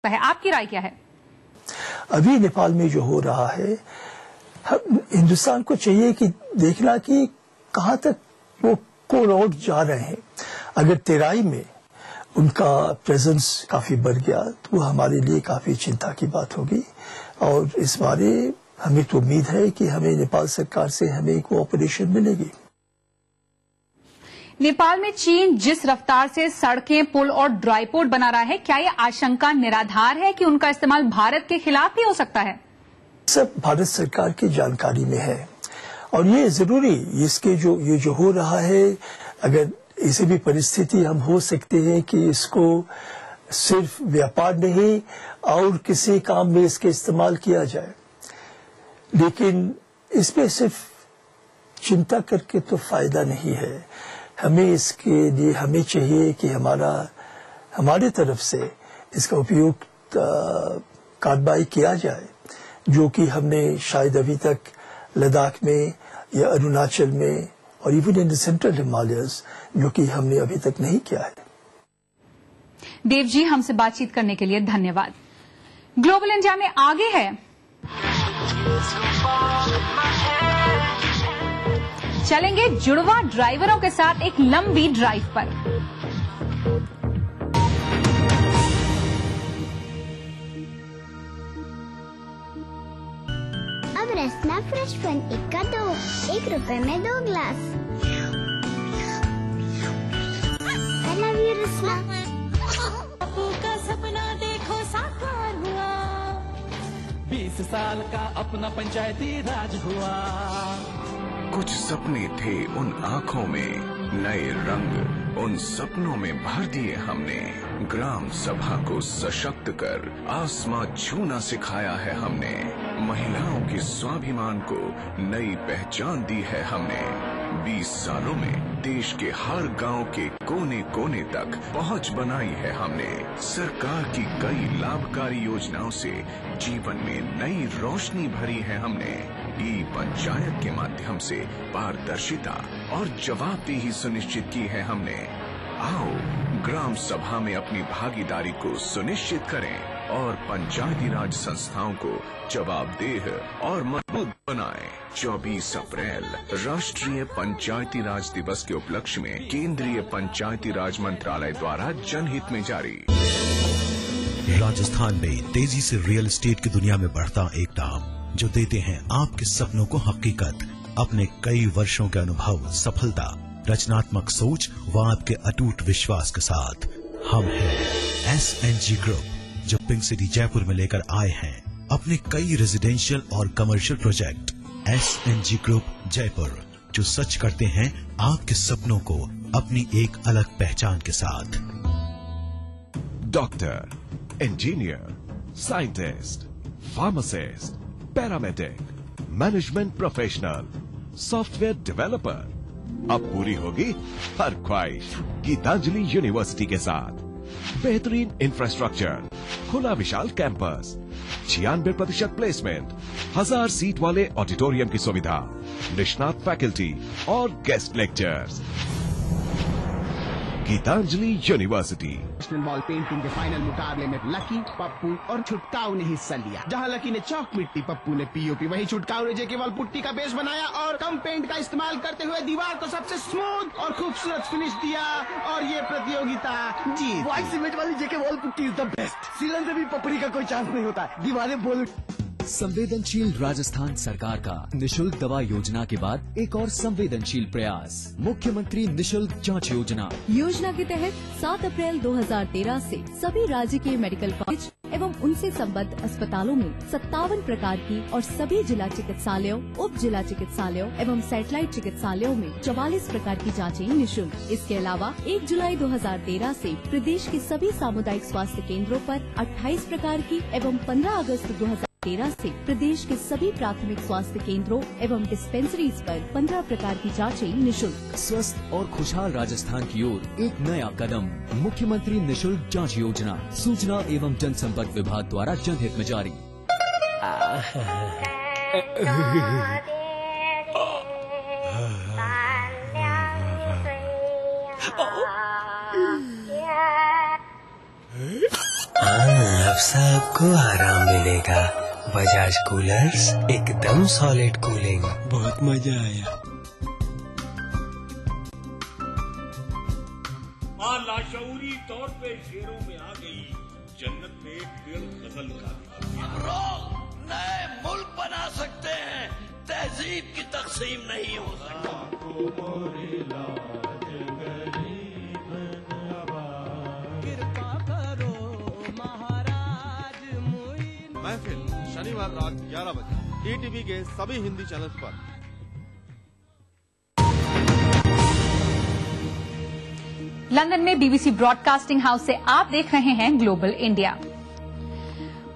है, आपकी राय क्या है? अभी नेपाल में जो हो रहा है, हिंदुस्तान को चाहिए कि देखना कि कहां तक वो कोल आउट जा रहे हैं। अगर तेराई में उनका प्रेजेंस काफी बढ़ गया तो वो हमारे लिए काफी चिंता की बात होगी। और इस बारे हमें तो उम्मीद है कि हमें नेपाल सरकार से हमें कोऑपरेशन मिलेगी। नेपाल में चीन जिस रफ्तार से सड़कें, पुल और ड्राई पोर्ट बना रहा है, क्या यह आशंका निराधार है कि उनका इस्तेमाल भारत के खिलाफ भी हो सकता है? सब भारत सरकार की जानकारी में है और ये जरूरी इसके ये जो हो रहा है, अगर ऐसी भी परिस्थिति हम हो सकते हैं कि इसको सिर्फ व्यापार नहीं और किसी काम में इसके इस्तेमाल किया जाए, लेकिन इसमें सिर्फ चिंता करके तो फायदा नहीं है। हमें इसके लिए हमें चाहिए कि हमारे तरफ से इसका उपयोग कार्रवाई किया जाए, जो कि हमने शायद अभी तक लद्दाख में या अरुणाचल में और even in the central Himalayas जो कि हमने अभी तक नहीं किया है। देव जी, हमसे बातचीत करने के लिए धन्यवाद। ग्लोबल इंडिया में आगे है चलेंगे जुड़वा ड्राइवरों के साथ एक लंबी ड्राइव पर। अब रसना फ्रेश फन 1 का 2, 1 रुपए में 2 ग्लास। I love you रसना। बापू का सपना देखो साकार हुआ, 20 साल का अपना पंचायती राज हुआ। कुछ सपने थे उन आँखों में, नए रंग उन सपनों में भर दिए हमने। ग्राम सभा को सशक्त कर आसमां छूना सिखाया है हमने। महिलाओं के स्वाभिमान को नई पहचान दी है हमने। 20 सालों में देश के हर गांव के कोने कोने तक पहुंच बनाई है हमने। सरकार की कई लाभकारी योजनाओं से जीवन में नई रोशनी भरी है हमने। ई पंचायत के माध्यम से पारदर्शिता और जवाबदेही सुनिश्चित की है हमने। आओ ग्राम सभा में अपनी भागीदारी को सुनिश्चित करें और पंचायती राज संस्थाओं को जवाबदेह और मजबूत बनाएं। 24 अप्रैल राष्ट्रीय पंचायती राज दिवस के उपलक्ष्य में केंद्रीय पंचायती राज मंत्रालय द्वारा जनहित में जारी। राजस्थान में तेजी से रियल एस्टेट की दुनिया में बढ़ता एक नाम, जो देते हैं आपके सपनों को हकीकत। अपने कई वर्षों के अनुभव, सफलता, रचनात्मक सोच व आपके अटूट विश्वास के साथ हम हैं SNG ग्रुप, जो पिंक सिटी जयपुर में लेकर आए हैं अपने कई रेजिडेंशियल और commercial project. SNG group Jaipur, जो सच करते हैं आपके सपनों को अपनी एक अलग पहचान के साथ। Doctor, engineer, scientist, pharmacist, paramedic, management professional, software developer, अब पूरी होगी हर ख्वाहिश गीतांजलि यूनिवर्सिटी के साथ। बेहतरीन इंफ्रास्ट्रक्चर, खुला विशाल कैंपस, 96% प्लेसमेंट, 1000 सीट वाले ऑडिटोरियम की सुविधा, निष्णात फैकल्टी और guest lectures. Gitanjali university. National ball painting के फाइनल मुकाबले में लकी, पप्पू और छुटकाऊ ने हिस्सा लिया। जहां लकी ने चौक मिट्टी, पप्पू ने पीओपी, वहीं छुटकाऊ ने जेके वॉल पुट्टी का बेस बनाया और कम पेंट का इस्तेमाल करते हुए दीवार को सबसे स्मूथ और खूबसूरत फिनिश दिया और ये प्रतियोगिता जीत। व्हाइट सीमेंट वाली JK wall putty is the best. सीलन से भी पपड़ी का कोई चांस नहीं होता, दीवारें बोल। संवेदनशील राजस्थान सरकार का निशुल्क दवा योजना के बाद एक और संवेदनशील प्रयास, मुख्यमंत्री निशुल्क जांच योजना। योजना के तहत 7 अप्रैल 2013 से सभी राज्य के मेडिकल कॉलेज एवं उनसे संबद्ध अस्पतालों में 57 प्रकार की और सभी जिला चिकित्सालयों, उप जिला चिकित्सालयों एवं सैटेलाइट चिकित्सालयों में 44 प्रकार की जांचें निःशुल्क। इसके अलावा 1 जुलाई 2013 से प्रदेश के सभी सामुदायिक स्वास्थ्य केंद्रों पर 28 प्रकार की एवं 15 अगस्त 2013 से प्रदेश के सभी प्राथमिक स्वास्थ्य केंद्रों एवं डिस्पेंसरीज पर 15 प्रकार की जांचें निःशुल्क। स्वस्थ और खुशहाल राजस्थान की ओर एक नया कदम, मुख्यमंत्री निशुल्क जांच योजना। सूचना एवं जनसंपर्क विभाग द्वारा जनहित में जारी। अब सबको आराम मिलेगा। बजाज कूलर्स एकदम सॉलिड कूलिंग, बहुत मजा आया। माँ लाशऊरी तौर पे शेरों में आ गई, जन्नत में एक पेड़ गजल का। नए मुल्क बना सकते हैं, तहजीब की तकसीम नहीं हो सकती। महफिल शनिवार रात 11 बजे ईटीवी के सभी हिंदी चैनल्स पर। लंदन में बीबीसी ब्रॉडकास्टिंग हाउस से आप देख रहे हैं ग्लोबल इंडिया।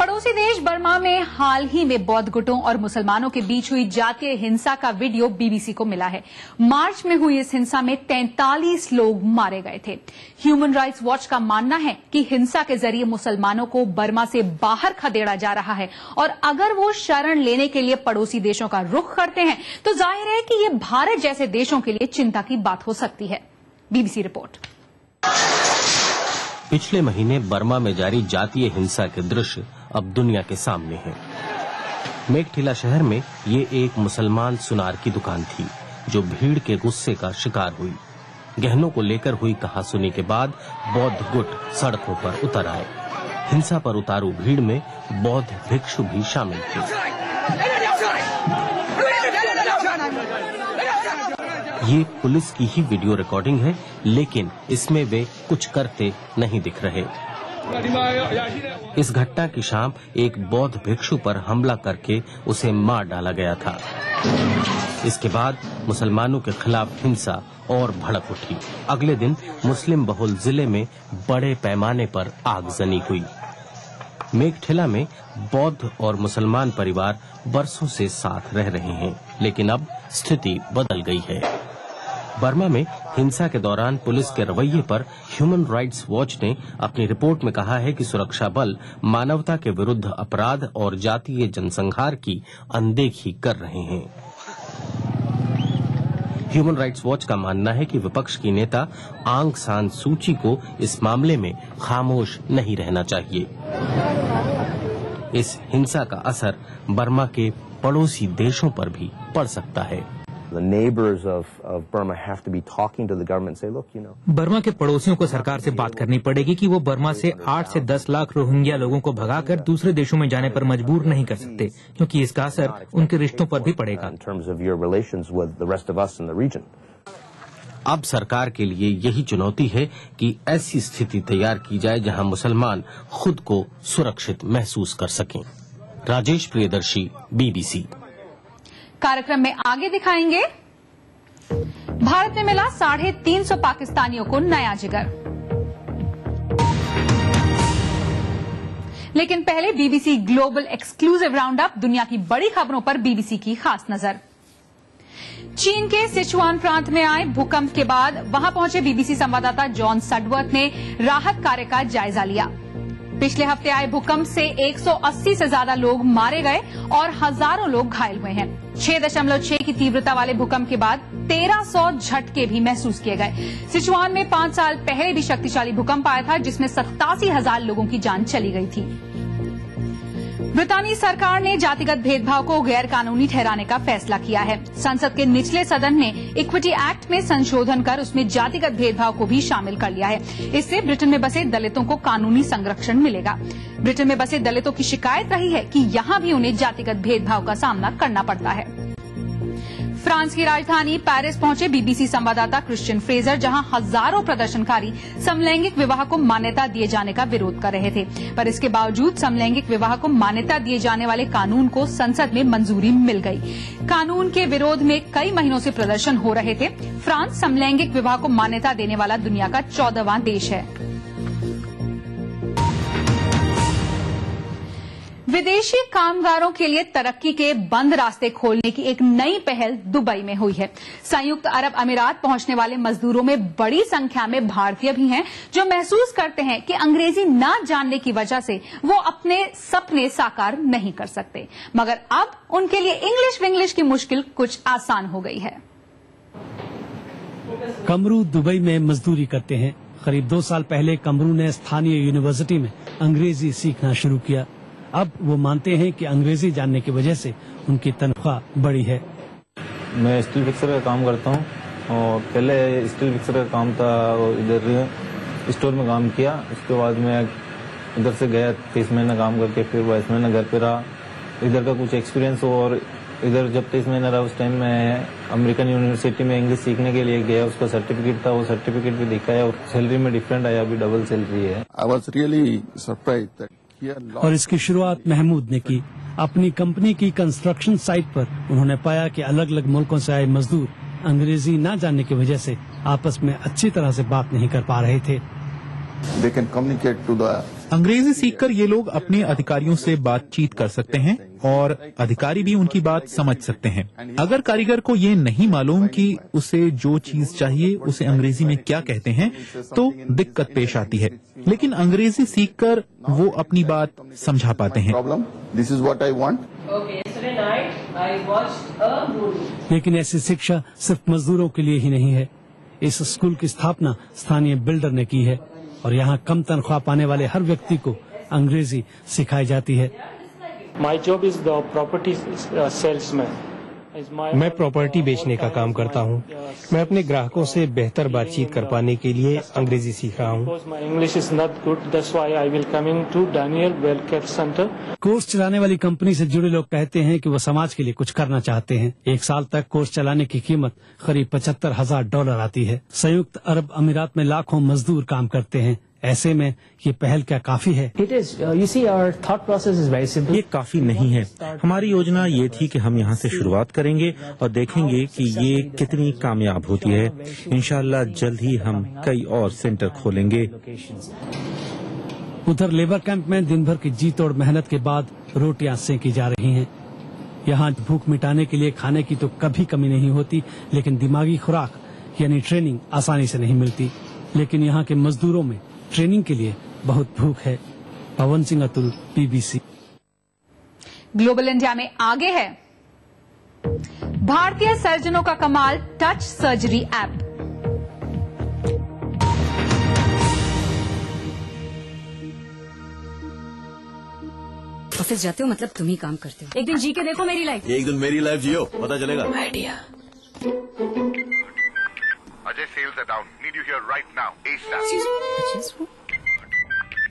पड़ोसी देश बर्मा में हाल ही में बौद्ध गुटों और मुसलमानों के बीच हुई जातीय हिंसा का वीडियो बीबीसी को मिला है। मार्च में हुई इस हिंसा में 43 लोग मारे गए थे। ह्यूमन राइट्स वॉच का मानना है कि हिंसा के जरिए मुसलमानों को बर्मा से बाहर खदेड़ा जा रहा है और अगर वो शरण लेने के लिए पड़ोसी देशों का रुख करते हैं तो जाहिर है कि ये भारत जैसे देशों के लिए चिंता की बात हो सकती है। BBC report. पिछले महीने बर्मा में जारी जातीय हिंसा के दृश्य अब दुनिया के सामने हैं। मेघठिला शहर में ये एक मुसलमान सुनार की दुकान थी जो भीड़ के गुस्से का शिकार हुई। गहनों को लेकर हुई कहासुनी के बाद बौद्ध गुट सड़कों पर उतर आए। हिंसा पर उतारू भीड़ में बौद्ध भिक्षु भी शामिल थे। ये पुलिस की ही वीडियो रिकॉर्डिंग है, लेकिन इसमें वे कुछ करते नहीं दिख रहे। इस घटना की शाम एक बौद्ध भिक्षु पर हमला करके उसे मार डाला गया था। इसके बाद मुसलमानों के खिलाफ हिंसा और भड़क उठी। अगले दिन मुस्लिम बहुल जिले में बड़े पैमाने पर आगजनी हुई। मेघठिला में बौद्ध और मुसलमान परिवार बरसों से साथ रह रहे हैं, लेकिन अब स्थिति बदल गई है। बर्मा में हिंसा के दौरान पुलिस के रवैये पर ह्यूमन राइट्स वॉच ने अपनी रिपोर्ट में कहा है कि सुरक्षा बल मानवता के विरुद्ध अपराध और जातीय जनसंहार की अनदेखी कर रहे हैं। ह्यूमन राइट्स वॉच का मानना है कि विपक्ष की नेता आंग सान सूची को इस मामले में खामोश नहीं रहना चाहिए। इस हिंसा का असर बर्मा के पड़ोसी देशों पर भी पड़ सकता है। बर्मा के पड़ोसियों को सरकार से बात करनी पड़ेगी कि वो बर्मा से 8 से 10 लाख रोहिंग्या लोगों को भगाकर दूसरे देशों में जाने पर मजबूर नहीं कर सकते, क्योंकि इसका असर उनके रिश्तों पर भी पड़ेगा। अब सरकार के लिए यही चुनौती है कि ऐसी स्थिति तैयार की जाए जहां मुसलमान खुद को सुरक्षित महसूस कर सकें। राजेश प्रियदर्शी, बीबीसी। कार्यक्रम में आगे दिखाएंगे, भारत में मिला 350 पाकिस्तानियों को नया जिगर। लेकिन पहले BBC global exclusive round up, दुनिया की बड़ी खबरों पर बीबीसी की खास नजर। चीन के सिचुआन प्रांत में आए भूकंप के बाद वहां पहुंचे बीबीसी संवाददाता जॉन सडवर्थ ने राहत कार्य का जायजा लिया। पिछले हफ्ते आए भूकंप से 180 से ज्यादा लोग मारे गए और हजारों लोग घायल हुए हैं। 6.6 की तीव्रता वाले भूकंप के बाद 1300 झटके भी महसूस किए गए। सिचुआन में 5 साल पहले भी शक्तिशाली भूकंप आया था, जिसमें 87,000 लोगों की जान चली गई थी। ब्रितानी सरकार ने जातिगत भेदभाव को गैर कानूनी ठहराने का फैसला किया है। संसद के निचले सदन ने इक्विटी एक्ट में संशोधन कर उसमें जातिगत भेदभाव को भी शामिल कर लिया है। इससे ब्रिटेन में बसे दलितों को कानूनी संरक्षण मिलेगा। ब्रिटेन में बसे दलितों की शिकायत रही है कि यहां भी उन्हें जातिगत भेदभाव का सामना करना पड़ता है। फ्रांस की राजधानी पेरिस पहुंचे बीबीसी संवाददाता क्रिश्चियन फ्रेजर, जहां हजारों प्रदर्शनकारी समलैंगिक विवाह को मान्यता दिए जाने का विरोध कर रहे थे, पर इसके बावजूद समलैंगिक विवाह को मान्यता दिए जाने वाले कानून को संसद में मंजूरी मिल गई। कानून के विरोध में कई महीनों से प्रदर्शन हो रहे थे। फ्रांस समलैंगिक विवाह को मान्यता देने वाला दुनिया का 14वां देश है। विदेशी कामगारों के लिए तरक्की के बंद रास्ते खोलने की एक नई पहल दुबई में हुई है। संयुक्त अरब अमीरात पहुंचने वाले मजदूरों में बड़ी संख्या में भारतीय भी हैं, जो महसूस करते हैं कि अंग्रेजी न जानने की वजह से वो अपने सपने साकार नहीं कर सकते, मगर अब उनके लिए इंग्लिश विंग्लिश की मुश्किल कुछ आसान हो गई है। कमरू दुबई में मजदूरी करते हैं। करीब 2 साल पहले कमरू ने स्थानीय यूनिवर्सिटी में अंग्रेजी सीखना शुरू किया। अब वो मानते हैं कि अंग्रेजी जानने की वजह से उनकी तनख्वाह बढ़ी है। मैं स्टील फिक्सर का काम करता हूँ और पहले स्टील फिक्सर का काम था, इधर स्टोर में काम किया। उसके बाद मैं इधर से गया 23 महीना काम करके, फिर 22 महीना घर पे रहा। इधर का कुछ एक्सपीरियंस हो और इधर जब 23 महीना रहा उस टाइम में अमेरिकन यूनिवर्सिटी में इंग्लिश सीखने के लिए गया। उसका सर्टिफिकेट था, वो सर्टिफिकेट भी दिखाया और सैलरी में डिफरेंट आया, अभी डबल सैलरी है। I was really surprised that और इसकी शुरुआत महमूद ने की। अपनी कंपनी की कंस्ट्रक्शन साइट पर उन्होंने पाया कि अलग अलग मुल्कों से आए मजदूर अंग्रेजी न जानने की वजह से आपस में अच्छी तरह से बात नहीं कर पा रहे थे। they can communicate to the अंग्रेजी सीखकर ये लोग अपने अधिकारियों से बातचीत कर सकते हैं और अधिकारी भी उनकी बात समझ सकते हैं। अगर कारीगर को ये नहीं मालूम कि उसे जो चीज चाहिए उसे अंग्रेजी में क्या कहते हैं तो दिक्कत पेश आती है, लेकिन अंग्रेजी सीखकर वो अपनी बात समझा पाते हैं। This is what I want. लेकिन ऐसी शिक्षा सिर्फ मजदूरों के लिए ही नहीं है। इस स्कूल की स्थापना स्थानीय बिल्डर ने की है और यहाँ कम तनख्वाह पाने वाले हर व्यक्ति को अंग्रेजी सिखाई जाती है। My job is the property salesman. मैं प्रॉपर्टी बेचने का काम करता हूँ। मैं अपने ग्राहकों से बेहतर बातचीत कर पाने के लिए अंग्रेजी सीख रहा हूँ। My English is not good, that's why I will coming to Daniel Welfare Center. Course चलाने वाली कंपनी से जुड़े लोग कहते हैं कि वो समाज के लिए कुछ करना चाहते हैं। 1 साल तक कोर्स चलाने की कीमत करीब $75,000 आती है। संयुक्त अरब अमीरात में लाखों मजदूर काम करते हैं। ऐसे में ये पहल क्या काफी है? ये काफी नहीं है। हमारी योजना ये थी कि हम यहाँ से शुरुआत करेंगे और देखेंगे कि ये कितनी कामयाब होती है। इंशाअल्लाह जल्द ही हम कई और सेंटर खोलेंगे। उधर लेबर कैंप में दिन भर की जी तोड़ मेहनत के बाद रोटियां सेंकी जा रही हैं। यहाँ भूख मिटाने के लिए खाने की तो कभी कमी नहीं होती, लेकिन दिमागी खुराक यानी ट्रेनिंग आसानी से नहीं मिलती। लेकिन यहाँ के मजदूरों में ट्रेनिंग के लिए बहुत भूख है। Pawan Singh Atul, BBC। Global India में आगे है भारतीय सर्जनों का कमाल टच सर्जरी ऐप। ऑफिस जाते हो मतलब तुम ही काम करते हो। एक दिन जी के देखो मेरी लाइफ। एक दिन मेरी लाइफ जियो, पता चलेगा। Idea. Ajay, sales are down. Need you here right now. ASAP.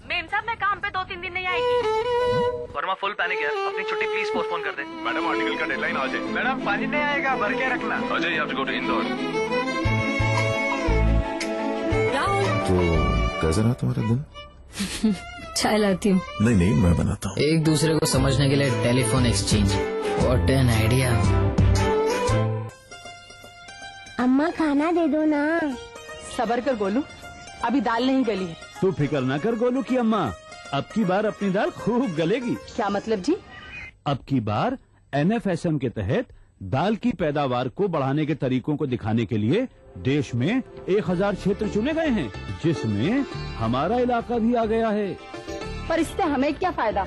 Ma'am साहब मैं काम पे 2-3 दिन नहीं आएगी। वर्मा फुल पैनिक है, अपनी छुट्टी प्लीज पोस्टपोन कर दे। मैडम आर्टिकल का डेडलाइन आ जाए। मैडम पानी नहीं आएगा, भर के रखना। Ajay, you have to go to Indore. तो कैसा रहा तुम्हारा दिन? चाय लाती हूँ। नहीं मैं बनाता हूँ। एक दूसरे को समझने के लिए telephone exchange. What an idea. अम्मा खाना दे दो ना। सबर कर गोलू, अभी दाल नहीं गली है। तू फिक्र न कर गोलू की अम्मा, अब की बार अपनी दाल खूब गलेगी। क्या मतलब जी? अब की बार NFSM के तहत दाल की पैदावार को बढ़ाने के तरीकों को दिखाने के लिए देश में 1000 क्षेत्र चुने गए हैं, जिसमें हमारा इलाका भी आ गया है। पर इससे हमें क्या फायदा?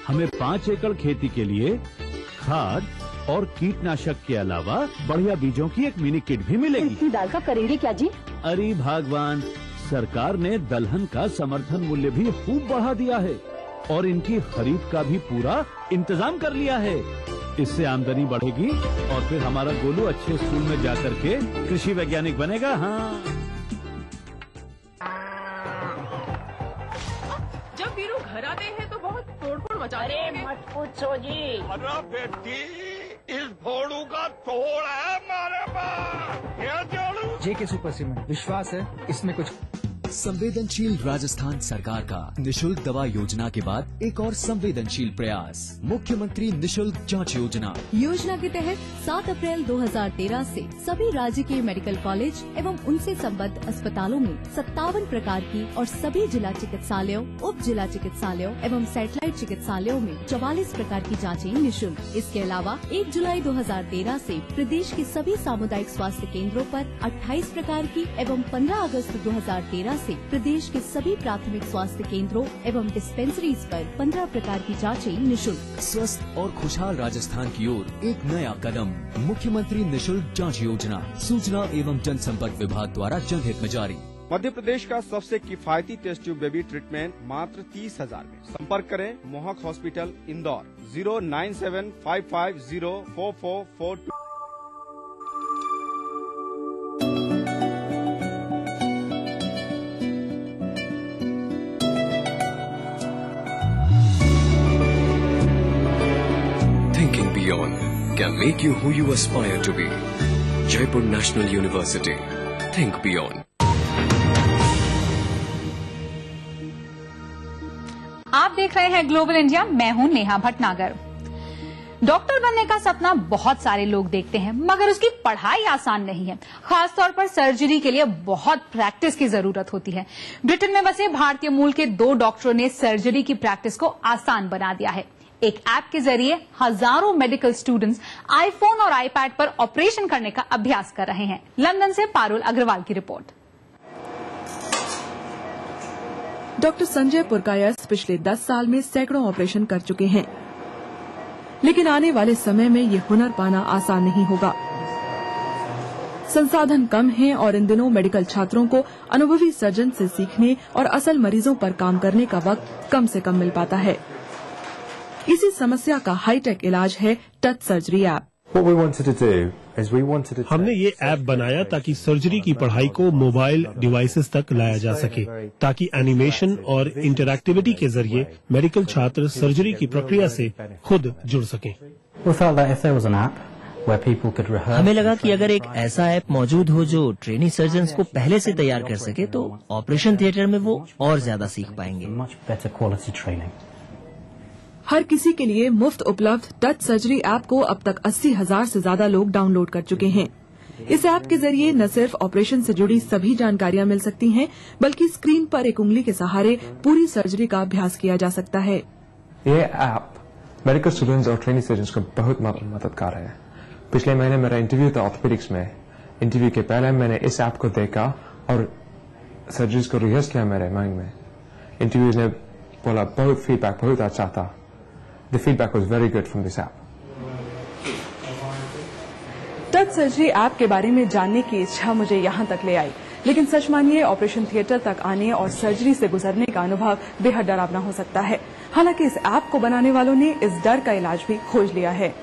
हमें 5 एकड़ खेती के लिए खाद और कीटनाशक के अलावा बढ़िया बीजों की एक मिनी किट भी मिलेगी। इतनी दाल का करेंगे क्या जी? अरे भगवान, सरकार ने दलहन का समर्थन मूल्य भी खूब बढ़ा दिया है और इनकी खरीद का भी पूरा इंतजाम कर लिया है। इससे आमदनी बढ़ेगी और फिर हमारा गोलू अच्छे स्कूल में जाकर के कृषि वैज्ञानिक बनेगा। हाँ, जब वीरू घर आते हैं तो बहुत तोड़-फोड़ मचाते हैं। अरे मत पूछो जी। अरे बेटी, इस भोड़ू का तोड़ है हमारे पास। क्या जोड़ू? JK सुपर सीमेंट, विश्वास है इसमें कुछ। संवेदनशील राजस्थान सरकार का निशुल्क दवा योजना के बाद एक और संवेदनशील प्रयास, मुख्यमंत्री निशुल्क जांच योजना। योजना के तहत 7 अप्रैल 2013 से सभी राज्य के मेडिकल कॉलेज एवं उनसे संबद्ध अस्पतालों में 57 प्रकार की और सभी जिला चिकित्सालयों, उप जिला चिकित्सालयों एवं सैटेलाइट चिकित्सालयों में 44 प्रकार की जाँचें निःशुल्क। इसके अलावा 1 जुलाई 2013 से प्रदेश के सभी सामुदायिक स्वास्थ्य केंद्रों पर 28 प्रकार की एवं 15 अगस्त 2013 से प्रदेश के सभी प्राथमिक स्वास्थ्य केंद्रों एवं डिस्पेंसरीज पर 15 प्रकार की जांचें निःशुल्क। स्वस्थ और खुशहाल राजस्थान की ओर एक नया कदम, मुख्यमंत्री निशुल्क जांच योजना। सूचना एवं जनसंपर्क विभाग द्वारा जनहित में जारी। मध्य प्रदेश का सबसे किफायती टेस्ट ट्यूब बेबी ट्रीटमेंट मात्र 30,000 में। संपर्क करें मोहक hospital Indore 09755044442। Thinking beyond can make you who you aspire to be. Jaipur National University. Think beyond. आप देख रहे हैं ग्लोबल इंडिया। मैं हूं नेहा भटनागर। डॉक्टर बनने का सपना बहुत सारे लोग देखते हैं, मगर उसकी पढ़ाई आसान नहीं है। खासतौर पर सर्जरी के लिए बहुत प्रैक्टिस की जरूरत होती है। ब्रिटेन में बसे भारतीय मूल के 2 डॉक्टरों ने सर्जरी की प्रैक्टिस को आसान बना दिया है। एक ऐप के जरिए हजारों मेडिकल स्टूडेंट्स आईफोन और आईपैड पर ऑपरेशन करने का अभ्यास कर रहे हैं। लंदन से पारुल अग्रवाल की रिपोर्ट। डॉक्टर संजय पुरकायस्थ पिछले 10 साल में सैकड़ों ऑपरेशन कर चुके हैं, लेकिन आने वाले समय में ये हुनर पाना आसान नहीं होगा। संसाधन कम हैं और इन दिनों मेडिकल छात्रों को अनुभवी सर्जन से सीखने और असल मरीजों पर काम करने का वक्त कम से कम मिल पाता है। इसी समस्या का हाईटेक इलाज है टच सर्जरी ऐप। हमने ये ऐप बनाया ताकि सर्जरी की पढ़ाई को मोबाइल डिवाइसेस तक लाया जा सके, ताकि एनिमेशन और इंटरैक्टिविटी के जरिए मेडिकल छात्र सर्जरी की प्रक्रिया से खुद जुड़ सकें। हमें लगा कि अगर एक ऐसा ऐप मौजूद हो जो ट्रेनी सर्जन्स को पहले से तैयार कर सके, तो ऑपरेशन थिएटर में वो और ज्यादा सीख पाएंगे। हर किसी के लिए मुफ्त उपलब्ध टच सर्जरी ऐप को अब तक 80,000 से ज्यादा लोग डाउनलोड कर चुके हैं। इस ऐप के जरिए न सिर्फ ऑपरेशन से जुड़ी सभी जानकारियां मिल सकती हैं, बल्कि स्क्रीन पर एक उंगली के सहारे पूरी सर्जरी का अभ्यास किया जा सकता है। ये ऐप मेडिकल स्टूडेंट्स और ट्रेनी सर्जन्स को बहुत मददगार है। पिछले महीने मेरा इंटरव्यू था ऑर्थोपेडिक्स में। इंटरव्यू के पहले मैंने इस ऐप को देखा और सर्जरीज को रिहर्स किया मेरे माइंड में। इंटरव्यूज ने बोला बहुत फीडबैक बहुत अच्छा था। The feedback was very good from this app. Touch surgery app के बारे में जानने की इच्छा मुझे यहाँ तक ले आई, लेकिन सच मानिए ऑपरेशन थिएटर तक आने और सर्जरी से गुजरने का अनुभव बेहद डरावना हो सकता है। हालांकि इस ऐप को बनाने वालों ने इस डर का इलाज भी खोज लिया है।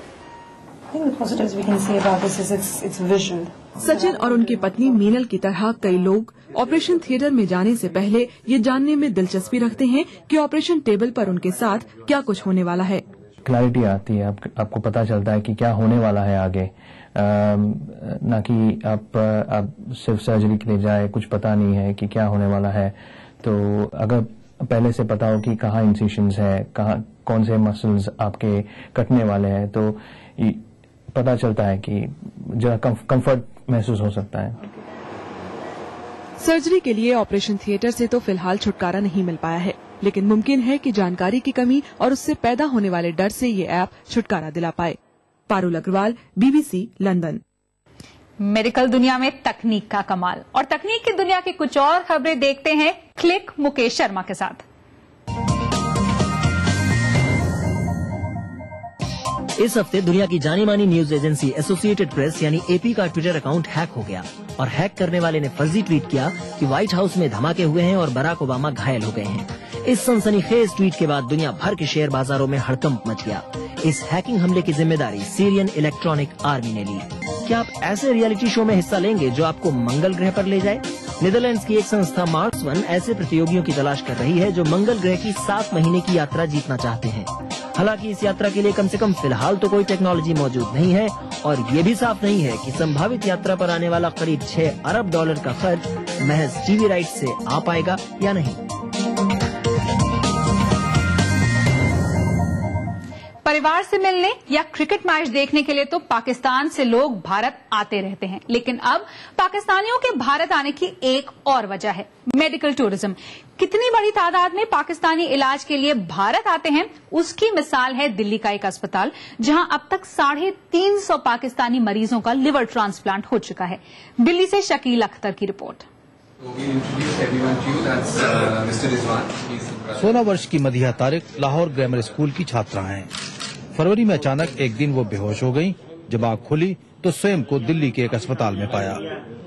सचिन और उनकी पत्नी मीनल की तरह कई लोग ऑपरेशन थिएटर में जाने से पहले ये जानने में दिलचस्पी रखते हैं कि ऑपरेशन टेबल पर उनके साथ क्या कुछ होने वाला है। क्लैरिटी आती है, आपको पता चलता है कि क्या होने वाला है आगे, ना कि आप सिर्फ सर्जरी के लिए जाए, कुछ पता नहीं है कि क्या होने वाला है। तो अगर पहले से पता हो कि कहाँ इंसिशंस है, कहाँ कौन से मसल्स आपके कटने वाले हैं, तो पता चलता है कि जरा कंफर्ट महसूस हो सकता है। सर्जरी के लिए ऑपरेशन थिएटर से तो फिलहाल छुटकारा नहीं मिल पाया है, लेकिन मुमकिन है कि जानकारी की कमी और उससे पैदा होने वाले डर से ये ऐप छुटकारा दिला पाए। Parul Agarwal, BBC, London. Medical दुनिया में तकनीक का कमाल, और तकनीक की दुनिया की कुछ और खबरें देखते हैं क्लिक मुकेश शर्मा के साथ। इस हफ्ते दुनिया की जानी मानी न्यूज एजेंसी एसोसिएटेड प्रेस यानी AP का ट्विटर अकाउंट हैक हो गया, और हैक करने वाले ने फर्जी ट्वीट किया कि व्हाइट हाउस में धमाके हुए हैं और बराक ओबामा घायल हो गए हैं। इस सनसनीखेज ट्वीट के बाद दुनिया भर के शेयर बाजारों में हड़कंप मच गया। इस हैकिंग हमले की जिम्मेदारी सीरियन इलेक्ट्रॉनिक आर्मी ने ली। क्या आप ऐसे रियलिटी शो में हिस्सा लेंगे जो आपको मंगल ग्रह पर ले जाए? नीदरलैंड्स की एक संस्था मार्स वन ऐसे प्रतियोगियों की तलाश कर रही है जो मंगल ग्रह की 7 महीने की यात्रा जीतना चाहते हैं। हालांकि इस यात्रा के लिए कम से कम फिलहाल तो कोई टेक्नोलॉजी मौजूद नहीं है, और ये भी साफ नहीं है कि संभावित यात्रा पर आने वाला करीब $6 अरब का खर्च महज टीवी राइट से आ पाएगा या नहीं। परिवार से मिलने या क्रिकेट मैच देखने के लिए तो पाकिस्तान से लोग भारत आते रहते हैं, लेकिन अब पाकिस्तानियों के भारत आने की एक और वजह है मेडिकल टूरिज्म। कितनी बड़ी तादाद में पाकिस्तानी इलाज के लिए भारत आते हैं, उसकी मिसाल है दिल्ली का एक अस्पताल, जहां अब तक 350 पाकिस्तानी मरीजों का लिवर ट्रांसप्लांट हो चुका है। दिल्ली से शकील अख्तर की रिपोर्ट। 16 वर्ष की मदिहा तारिक लाहौर ग्रामर स्कूल की छात्रा हैं। फरवरी में अचानक एक दिन वो बेहोश हो गईं जब आँख खुली तो स्वयं को दिल्ली के एक अस्पताल में पाया।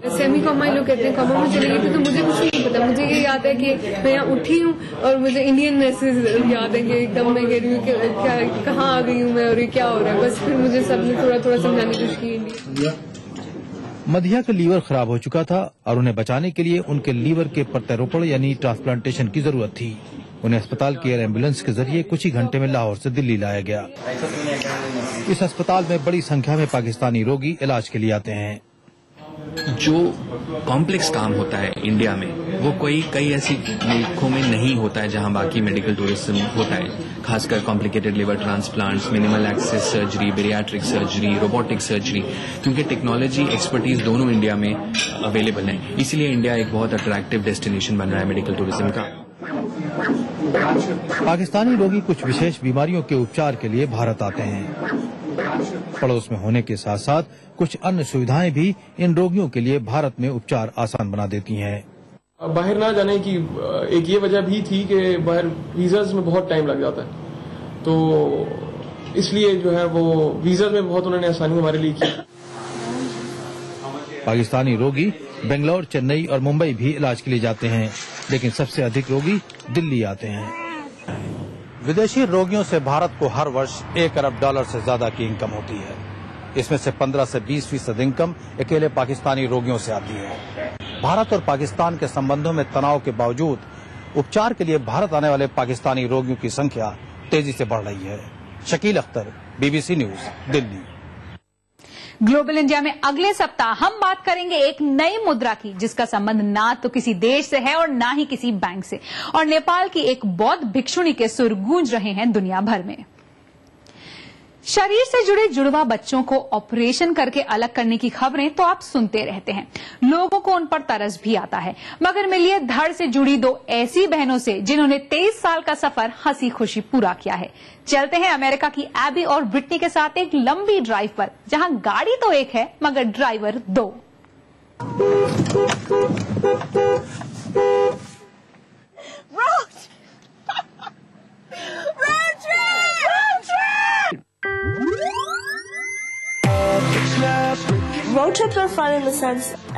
सेमी कोमा लोग कहते हैं, कोमा में चली गई थी तो मुझे कुछ नहीं पता। मुझे ये याद है कि मैं यहाँ उठी हूँ और मुझे इंडियन नर्सेज याद है कि एकदम मैं कह रही हूँ कि क्या कहाँ आ गई हूँ मैं और ये क्या हो रहा है। बस फिर मुझे सबने थोड़ा थोड़ा समझाने की कोशिश की। मधिया का लीवर खराब हो चुका था और उन्हें बचाने के लिए उनके लीवर के प्रत्यारोपण यानी ट्रांसप्लांटेशन की जरूरत थी। उन्हें अस्पताल की एयर एम्बुलेंस के जरिए कुछ ही घंटे में लाहौर से दिल्ली लाया गया। इस अस्पताल में बड़ी संख्या में पाकिस्तानी रोगी इलाज के लिए आते हैं। जो कॉम्प्लेक्स काम होता है इंडिया में, वो कई ऐसी मुल्कों में नहीं होता है जहां बाकी मेडिकल टूरिज्म होता है, खासकर complicated liver transplants, minimal access surgery, bariatric surgery, robotic surgery, क्योंकि टेक्नोलॉजी एक्सपर्टीज दोनों इंडिया में अवेलेबल है। इसलिए इंडिया एक बहुत अट्रैक्टिव डेस्टिनेशन बन रहा है मेडिकल टूरिज्म का। पाकिस्तानी रोगी कुछ विशेष बीमारियों के उपचार के लिए भारत आते हैं। पड़ोस में होने के साथ साथ कुछ अन्य सुविधाएं भी इन रोगियों के लिए भारत में उपचार आसान बना देती हैं। बाहर ना जाने की एक ये वजह भी थी कि बाहर वीजाज में बहुत टाइम लग जाता है, तो इसलिए जो है वो वीजा में बहुत उन्होंने आसानी हमारे लिए की। पाकिस्तानी रोगी बेंगलोर, चेन्नई और मुंबई भी इलाज के लिए जाते हैं, लेकिन सबसे अधिक रोगी दिल्ली आते हैं। विदेशी रोगियों से भारत को हर वर्ष $1 अरब से ज्यादा की इनकम होती है। इसमें से 15 से 20% इनकम अकेले पाकिस्तानी रोगियों से आती है। भारत और पाकिस्तान के संबंधों में तनाव के बावजूद उपचार के लिए भारत आने वाले पाकिस्तानी रोगियों की संख्या तेजी से बढ़ रही है। Shakeel Akhtar, BBC news, Delhi. Global India में अगले सप्ताह हम बात करेंगे एक नई मुद्रा की, जिसका संबंध ना तो किसी देश से है और ना ही किसी बैंक से, और नेपाल की एक बौद्ध भिक्षुणी के सुर गूंज रहे हैं दुनिया भर में। शरीर से जुड़े जुड़वा बच्चों को ऑपरेशन करके अलग करने की खबरें तो आप सुनते रहते हैं, लोगों को उन पर तरस भी आता है, मगर मिलिए धड़ से जुड़ी दो ऐसी बहनों से जिन्होंने 23 साल का सफर हंसी खुशी पूरा किया है। चलते हैं अमेरिका की एबी और ब्रिटनी के साथ एक लंबी ड्राइव पर, जहां गाड़ी तो एक है मगर ड्राइवर 2।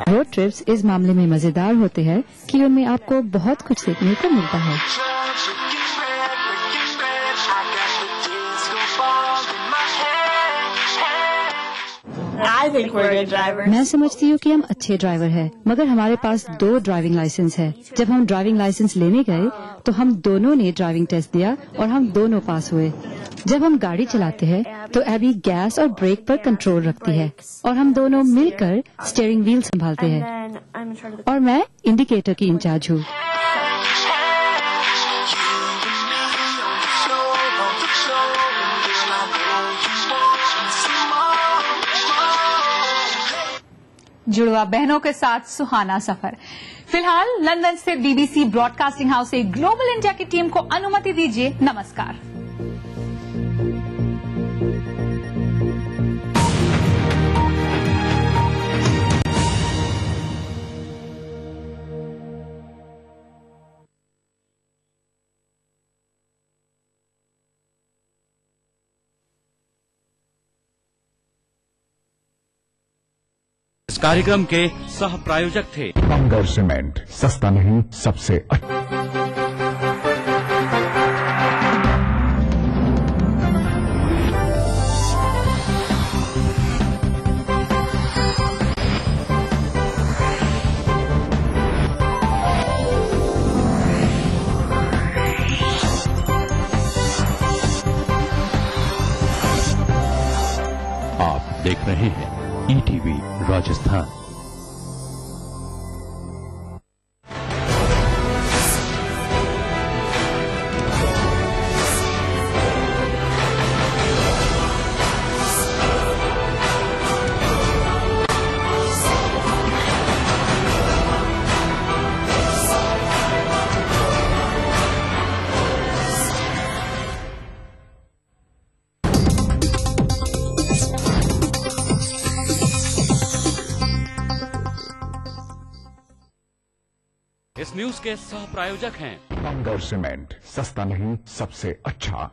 रोड ट्रिप्स इस मामले में मजेदार होते हैं कि उनमें आपको बहुत कुछ सीखने को मिलता है। मैं समझती हूँ कि हम अच्छे ड्राइवर हैं, मगर हमारे पास 2 ड्राइविंग लाइसेंस है। जब हम ड्राइविंग लाइसेंस लेने गए तो हम दोनों ने ड्राइविंग टेस्ट दिया और हम दोनों पास हुए। जब हम गाड़ी चलाते हैं तो एबी गैस और ब्रेक पर कंट्रोल रखती है और हम दोनों मिलकर स्टीयरिंग व्हील संभालते हैं और मैं इंडिकेटर की इंचार्ज हूँ। जुड़वा बहनों के साथ सुहाना सफर। फिलहाल लंदन से BBC ब्रॉडकास्टिंग हाउस से ग्लोबल इंडिया की टीम को अनुमति दीजिए। नमस्कार। इस कार्यक्रम के सह प्रायोजक थे बंगर सीमेंट, सस्ता नहीं सबसे अच्छा। आप देख रहे हैं ETV राजस्थान। इस न्यूज के सह प्रायोजक हैं बंगर सीमेंट, सस्ता नहीं सबसे अच्छा।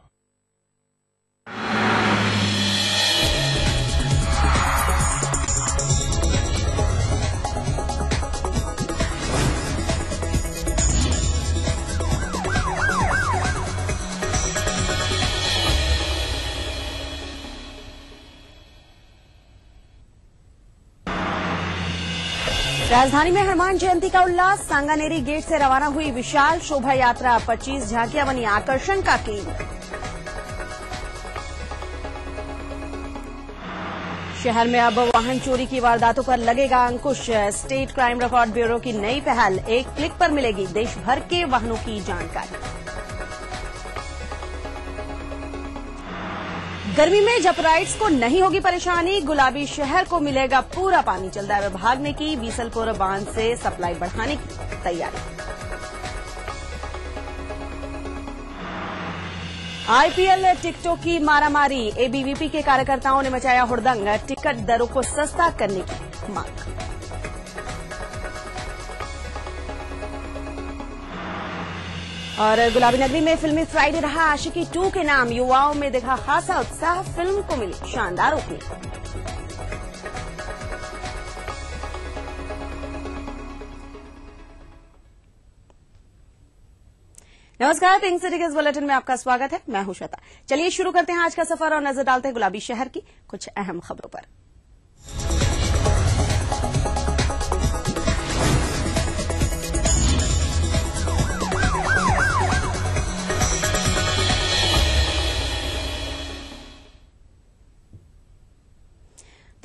राजधानी में हनुमान जयंती का उल्लास। सांगानेरी गेट से रवाना हुई विशाल शोभा यात्रा। 25 झांकियां बनी आकर्षण का केंद्र। शहर में अब वाहन चोरी की वारदातों पर लगेगा अंकुश। स्टेट क्राइम रिकॉर्ड ब्यूरो की नई पहल, एक क्लिक पर मिलेगी देश भर के वाहनों की जानकारी। गर्मी में जब राइड्स को नहीं होगी परेशानी, गुलाबी शहर को मिलेगा पूरा पानी। जलदाय विभाग ने की बीसलपुर बांध से सप्लाई बढ़ाने की तैयारी। आईपीएल टिकटों की मारामारी। एबीवीपी के कार्यकर्ताओं ने मचाया हुड़दंग। टिकट दरों को सस्ता करने की मांग। और गुलाबी नगरी में फिल्मी फ्राइडे रहा आशिकी 2 के नाम। युवाओं में देखा खासा उत्साह। फिल्म को मिली शानदार ओपनिंग। नमस्कार, पिंक सिटी के इस बुलेटिन में आपका स्वागत है। मैं हूं श्वेता। चलिए शुरू करते हैं आज का सफर और नजर डालते हैं गुलाबी शहर की कुछ अहम खबरों पर।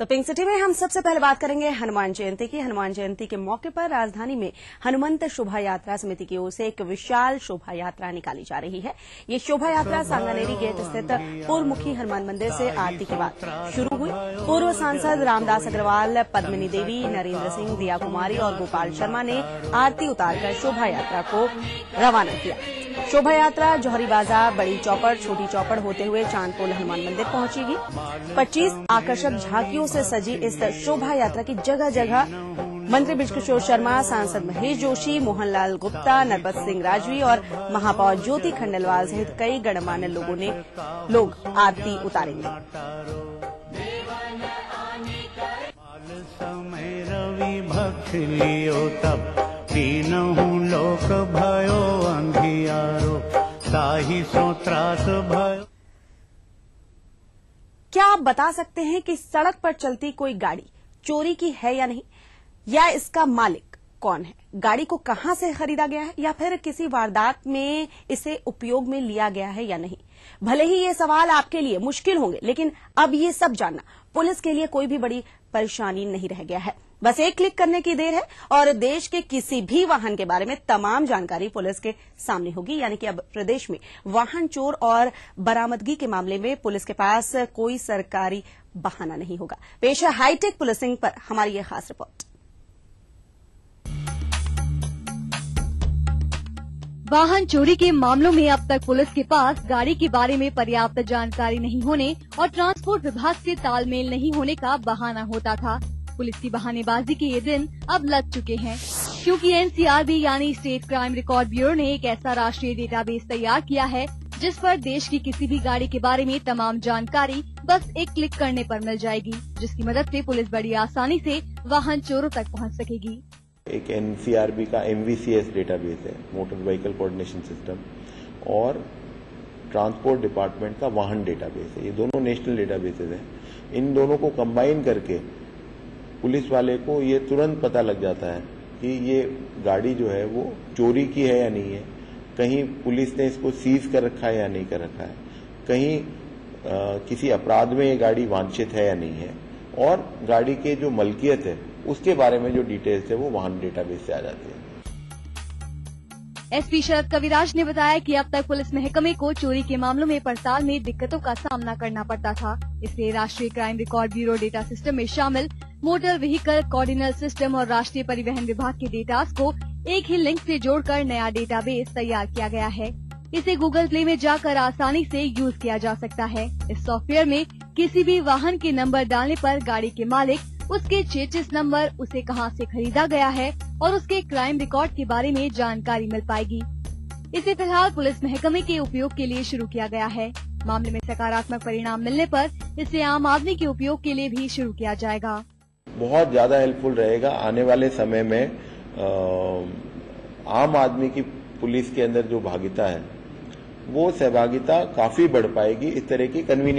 तो पिंक सिटी में हम सबसे पहले बात करेंगे हनुमान जयंती की। हनुमान जयंती के मौके पर राजधानी में हनुमंत शोभा यात्रा समिति की ओर से एक विशाल शोभा यात्रा निकाली जा रही है। ये शोभा यात्रा सांगानेरी गेट स्थित पूर्वमुखी हनुमान मंदिर से आरती के बाद शुरू हुई। पूर्व सांसद रामदास अग्रवाल, पद्मिनी देवी, नरेंद्र सिंह, दिया कुमारी और गोपाल शर्मा ने आरती उतारकर शोभा यात्रा को रवाना किया। शोभा यात्रा जौहरी बाजार, बड़ी चौपड़, छोटी चौपड़ होते हुए चांदपोल हनुमान मंदिर पहुंचेगी। 25 आकर्षक झांकियों से सजी इस शोभा यात्रा की जगह जगह मंत्री बृजकिशोर शर्मा, सांसद महेश जोशी, मोहनलाल गुप्ता, नरपत सिंह राजवी और महापौर ज्योति खंडेलवाल सहित कई गणमान्य लोग आरती उतारेंगे। तीनहु लोक भयो अंधियारो, ताहि सो त्रास भयो। क्या आप बता सकते हैं कि सड़क पर चलती कोई गाड़ी चोरी की है या नहीं, या इसका मालिक कौन है? गाड़ी को कहां से खरीदा गया है, या फिर किसी वारदात में इसे उपयोग में लिया गया है या नहीं? भले ही ये सवाल आपके लिए मुश्किल होंगे, लेकिन अब ये सब जानना पुलिस के लिए कोई भी बड़ी परेशानी नहीं रह गया है। बस एक क्लिक करने की देर है और देश के किसी भी वाहन के बारे में तमाम जानकारी पुलिस के सामने होगी। यानी कि अब प्रदेश में वाहन चोर और बरामदगी के मामले में पुलिस के पास कोई सरकारी बहाना नहीं होगा। पेश है हाईटेक पुलिसिंग पर हमारी ये खास रिपोर्ट। वाहन चोरी के मामलों में अब तक पुलिस के पास गाड़ी के बारे में पर्याप्त जानकारी नहीं होने और ट्रांसपोर्ट विभाग से तालमेल नहीं होने का बहाना होता था। पुलिस की बहानेबाजी के ये दिन अब लग चुके हैं, क्योंकि एनसीआरबी यानी स्टेट क्राइम रिकॉर्ड ब्यूरो ने एक ऐसा राष्ट्रीय डेटाबेस तैयार किया है जिस पर देश की किसी भी गाड़ी के बारे में तमाम जानकारी बस एक क्लिक करने पर मिल जाएगी, जिसकी मदद से पुलिस बड़ी आसानी से वाहन चोरों तक पहुंच सकेगी। एक एनसीआरबी का MVCS डेटाबेस है, मोटर व्हीकल कोऑर्डिनेशन सिस्टम, और ट्रांसपोर्ट डिपार्टमेंट का वाहन डेटाबेस है। ये दोनों नेशनल डेटाबेसेस हैं। इन दोनों को कंबाइन करके पुलिस वाले को ये तुरंत पता लग जाता है कि ये गाड़ी जो है वो चोरी की है या नहीं है, कहीं पुलिस ने इसको सीज कर रखा है या नहीं कर रखा है, कहीं किसी अपराध में ये गाड़ी वांछित है या नहीं है, और गाड़ी के जो मलकियत है उसके बारे में जो डिटेल्स है वो वाहन डेटाबेस से आ जाती है। एसपी शरद कविराज ने बताया कि अब तक पुलिस महकमे को चोरी के मामलों में पड़ताल में दिक्कतों का सामना करना पड़ता था। इसलिए राष्ट्रीय crime record bureau data system में शामिल मोटर व्हीकल कोऑर्डिनेट सिस्टम और राष्ट्रीय परिवहन विभाग के डेटास को एक ही लिंक से जोड़कर नया डेटाबेस तैयार किया गया है। इसे गूगल प्ले में जाकर आसानी से यूज किया जा सकता है। इस सॉफ्टवेयर में किसी भी वाहन के नंबर डालने पर गाड़ी के मालिक, उसके चेचिस नंबर, उसे कहां से खरीदा गया है और उसके क्राइम रिकॉर्ड के बारे में जानकारी मिल पाएगी। इसे फिलहाल पुलिस महकमे के उपयोग के लिए शुरू किया गया है। मामले में सकारात्मक परिणाम मिलने पर इसे आम आदमी के उपयोग के लिए भी शुरू किया जाएगा। बहुत ज्यादा हेल्पफुल रहेगा। आने वाले समय में आम आदमी की पुलिस के अंदर जो भागीदारी है वो सहभागिता काफी बढ़ पाएगी। इस तरह की कन्वीनियंस